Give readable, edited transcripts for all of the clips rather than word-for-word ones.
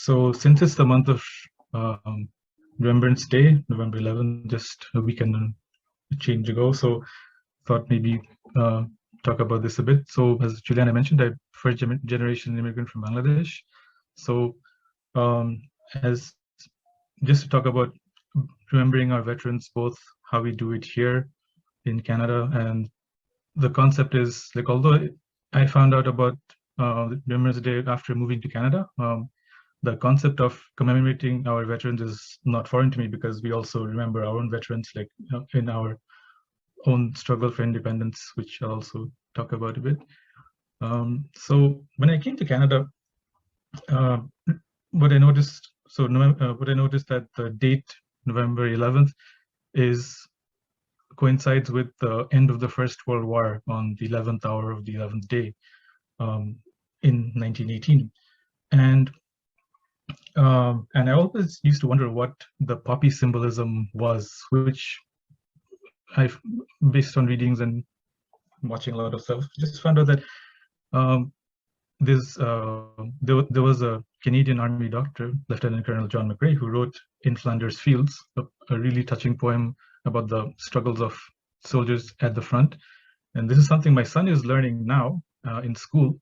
So since it's the month of um, Remembrance Day, November 11th, just a weekend and a change ago, so thought maybe uh, talk about this a bit. So as Juliana mentioned, I'm first generation immigrant from Bangladesh. So um, as just to talk about remembering our veterans, both how we do it here in Canada, and the concept is like, although I found out about Remembrance Day after moving to Canada, the concept of commemorating our veterans is not foreign to me because we also remember our own veterans, like in our own struggle for independence, which I'll also talk about a bit. So when I came to Canada, uh, what I noticed, what I noticed that the date November 11th is coincides with the end of the First World War on the 11th hour of the 11th day in 1918, and I always used to wonder what the poppy symbolism was, which I've, based on readings and watching a lot of stuff, just found out that um, there was a Canadian Army doctor, Lieutenant Colonel John McRae, who wrote In Flanders Fields, a really touching poem about the struggles of soldiers at the front. And this is something my son is learning now in school.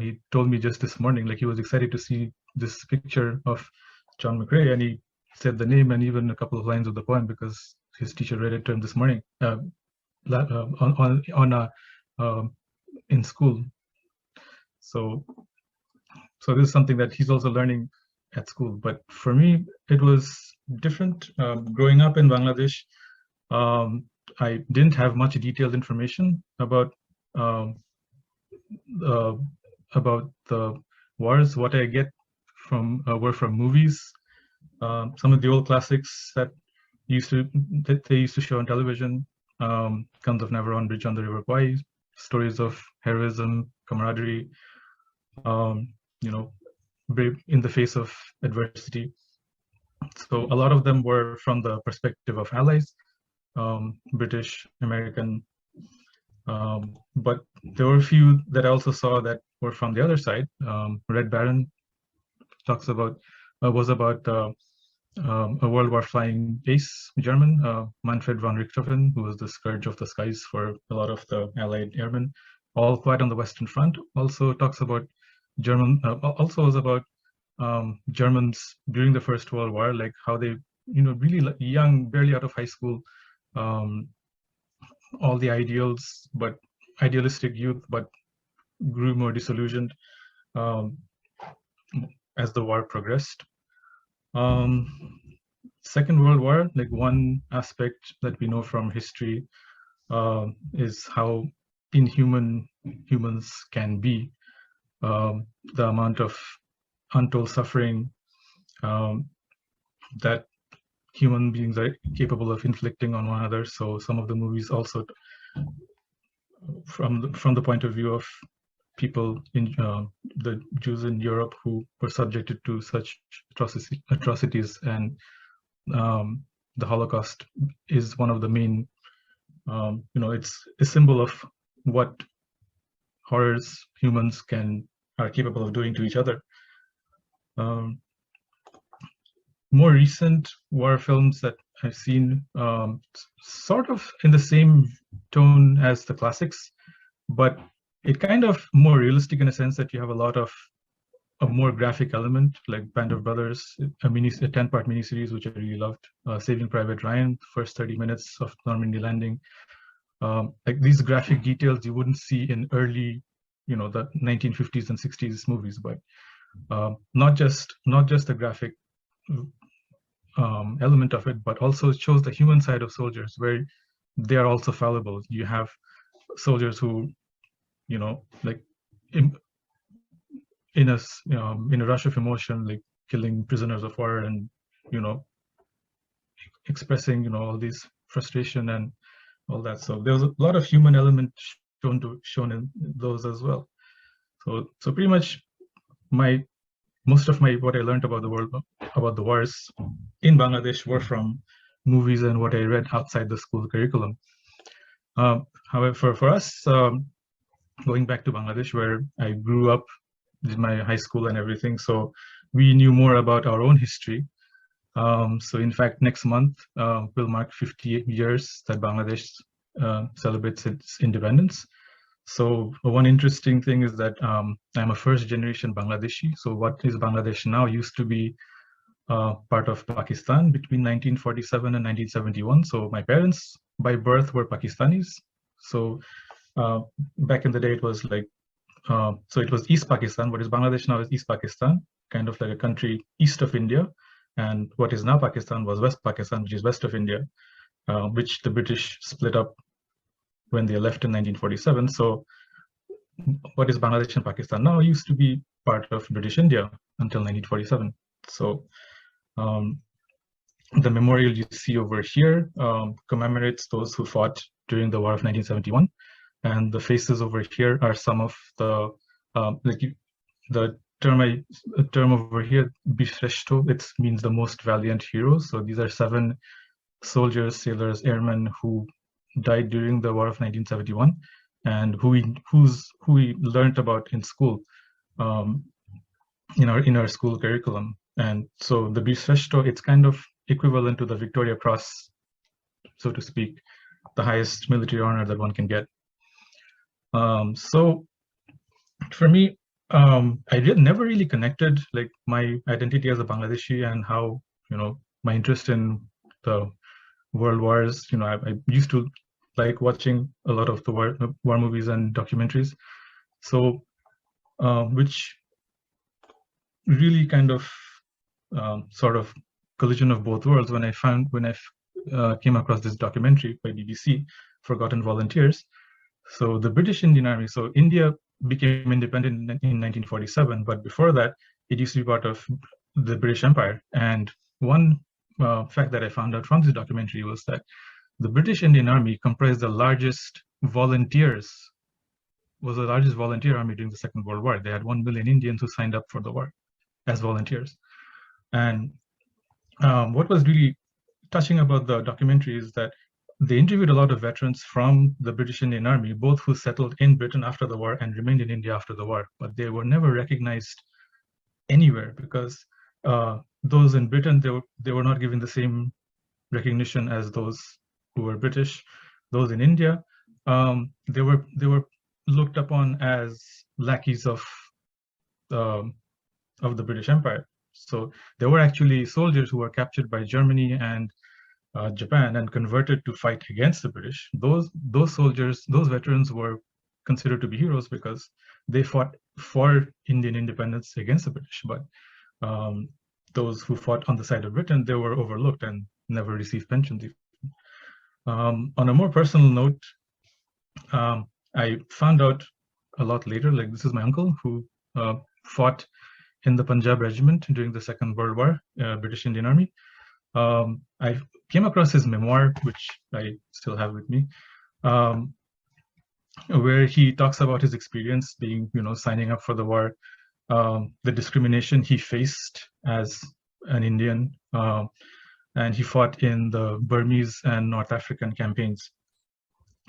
He told me just this morning, like he was excited to see this picture of John McRae, and he said the name and even a couple of lines of the poem because his teacher read it to him this morning in school. So this is something that he's also learning at school. But for me, it was different. Growing up in Bangladesh, I didn't have much detailed information about the wars. What I get from were from movies. Some of the old classics that they used to show on television. Guns of Navarone, Bridge on the River Kwai, stories of heroism, camaraderie, brave in the face of adversity. So a lot of them were from the perspective of allies, British, American, but there were a few that I also saw that were from the other side. Red Baron was about a World War flying ace German, Manfred von Richthofen, who was the scourge of the skies for a lot of the Allied airmen. All Quiet on the Western Front also talks about also was about Germans during the First World War, like how they, really young, barely out of high school, all the idealistic youth, but grew more disillusioned as the war progressed. Second World War, like one aspect that we know from history is how inhuman humans can be. The amount of untold suffering that human beings are capable of inflicting on one another. So some of the movies also, from the point of view of people in the Jews in Europe who were subjected to such atrocities, and the Holocaust is one of the main, it's a symbol of what horrors humans are capable of doing to each other. More recent war films that I've seen, sort of in the same tone as the classics, but it kind of more realistic in a sense that you have a lot of a more graphic element, like Band of Brothers, a 10-part miniseries, which I really loved. Saving Private Ryan, first 30 minutes of Normandy Landing. Like these graphic details you wouldn't see in early, the 1950s and 60s movies, but not just the graphic element of it, but also it shows the human side of soldiers, where they are also fallible. You have soldiers who, like in a rush of emotion, like killing prisoners of war and expressing all these frustration and all that. So there was a lot of human element shown in those as well. So pretty much most of what I learned about the world, about the wars in Bangladesh, were from movies and what I read outside the school curriculum. However, for us, going back to Bangladesh, where I grew up, did my high school and everything, so we knew more about our own history. So in fact, next month will mark 50 years that Bangladesh celebrates its independence. So one interesting thing is that I'm a first generation Bangladeshi. So what is Bangladesh now used to be part of Pakistan between 1947 and 1971. So my parents by birth were Pakistanis. So back in the day, it was like, so it was East Pakistan. What is Bangladesh now is East Pakistan, kind of like a country east of India. And what is now Pakistan was West Pakistan, which is west of India, which the British split up when they left in 1947. So what is Bangladesh and Pakistan now used to be part of British India until 1947. So the memorial you see over here commemorates those who fought during the War of 1971. And the faces over here are some of the, the term over here, Bishresto, it means the most valiant heroes. So these are 7 soldiers, sailors, airmen who died during the War of 1971 and who we learned about in school, in our school curriculum. And so the Bishresto, it's kind of equivalent to the Victoria Cross, so to speak, the highest military honor that one can get. So for me, I never really connected like my identity as a Bangladeshi and how, my interest in the world wars. I used to like watching a lot of the war movies and documentaries. So, which really kind of sort of collision of both worlds when I came across this documentary by BBC, Forgotten Volunteers. So the British Indian Army, so India became independent in 1947, but before that, it used to be part of the British Empire. And one fact that I found out from this documentary was that the British Indian Army comprised the largest volunteer army during the Second World War. They had 1 million Indians who signed up for the war as volunteers. And what was really touching about the documentary is that they interviewed a lot of veterans from the British Indian Army, both who settled in Britain after the war and remained in India after the war, but they were never recognized anywhere because those in Britain, they were not given the same recognition as those who were British. Those in India, they were looked upon as lackeys of the British Empire. So there were actually soldiers who were captured by Germany and Japan and converted to fight against the British. Those soldiers, those veterans were considered to be heroes because they fought for Indian independence against the British. But those who fought on the side of Britain, they were overlooked and never received pensions. On a more personal note, I found out a lot later, like this is my uncle who fought in the Punjab regiment during the Second World War, British Indian Army. I came across his memoir, which I still have with me, where he talks about his experience being, signing up for the war, the discrimination he faced as an Indian, and he fought in the Burmese and North African campaigns.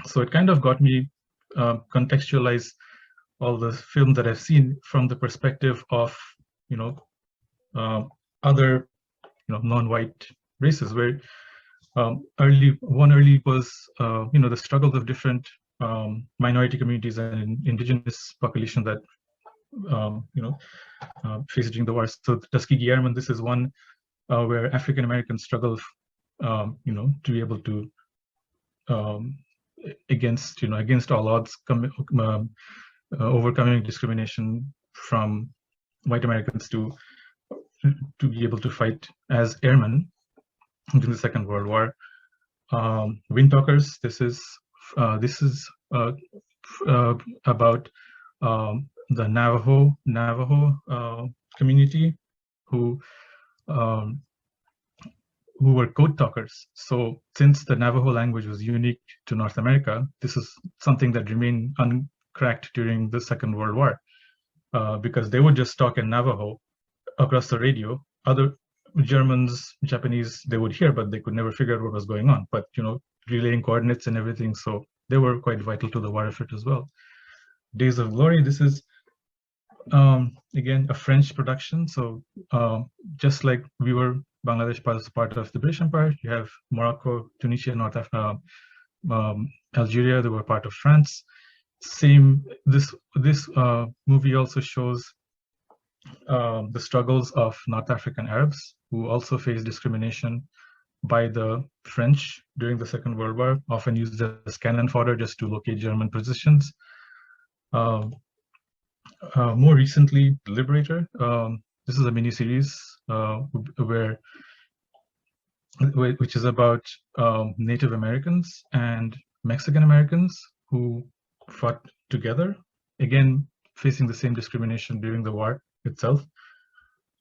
So it kind of got me contextualize all the film that I've seen from the perspective of, other, non-white races, where early was, the struggles of different minority communities and indigenous population that, faced during the war. So Tuskegee Airmen, this is one where African Americans struggle, to be able to, against all odds, overcoming discrimination from white Americans to be able to fight as airmen during the Second World War. Windtalkers. This is about the Navajo community who were code talkers. So since the Navajo language was unique to North America, this is something that remained uncracked during the Second World War, because they would just talk in Navajo across the radio. Other Germans, Japanese, they would hear, but they could never figure out what was going on. But, relaying coordinates and everything, so they were quite vital to the war effort as well. Days of Glory, this is Again, a French production. So just like Bangladesh was part of the British Empire. You have Morocco, Tunisia, North Africa, Algeria. They were part of France. Same. This movie also shows the struggles of North African Arabs who also face discrimination by the French during the Second World War, often used as cannon fodder just to locate German positions. More recently, The Liberator. This is a miniseries which is about Native Americans and Mexican Americans who fought together, again facing the same discrimination during the war itself.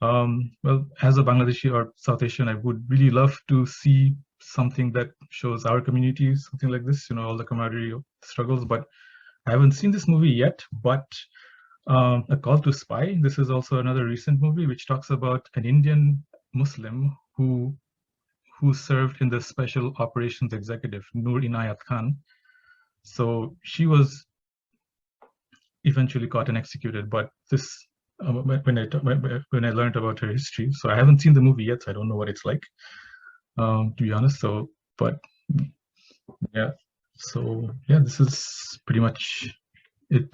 Well, as a Bangladeshi or South Asian, I would really love to see something that shows our communities, something like this, all the camaraderie struggles, but I haven't seen this movie yet. But A Call to Spy, this is also another recent movie which talks about an Indian Muslim who served in the Special Operations Executive, Noor Inayat Khan. So she was eventually caught and executed, but this when I learned about her history, so I haven't seen the movie yet, so I don't know what it's like, to be honest. So, but yeah, so yeah, this is pretty much